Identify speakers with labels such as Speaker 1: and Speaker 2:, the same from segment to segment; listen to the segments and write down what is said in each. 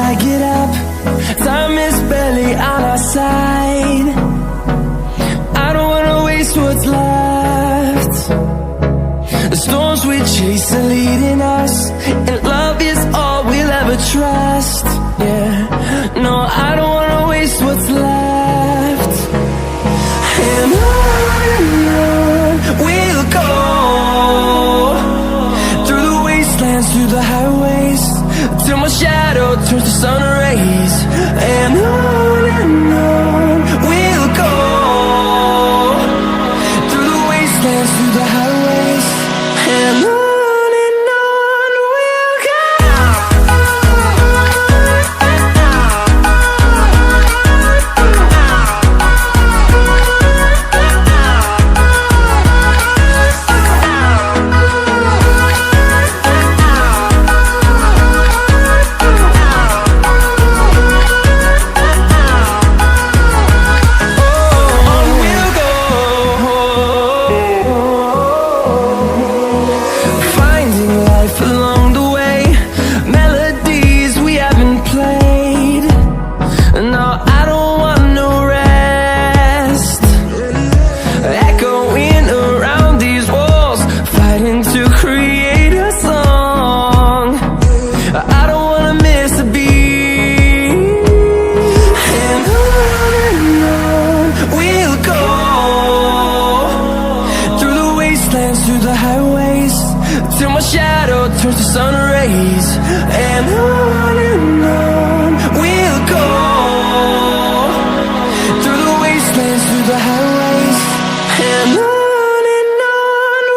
Speaker 1: I get up, time is barely on our side. I don't wanna waste what's left. The storms we chase are leading us, and love is all we'll ever trust. Yeah, no, I don't wanna waste what's left. And on we'll go, through the wastelands, through the highways, till my shadow turns to sun rays. And on we'll go, through the wastelands, through the highways, and on we'll go. Through the highways, till my shadow turns to sun rays. And on we'll go, through the wastelands, through the highways, and on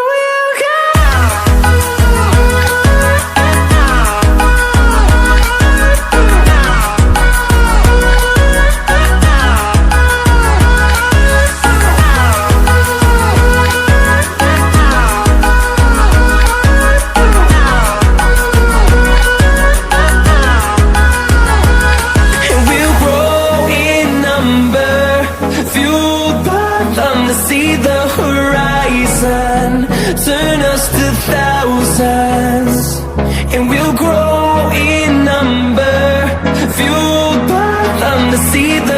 Speaker 1: we'll go. See the horizon, turn us to thousands, and we'll grow in number, fueled by them to see the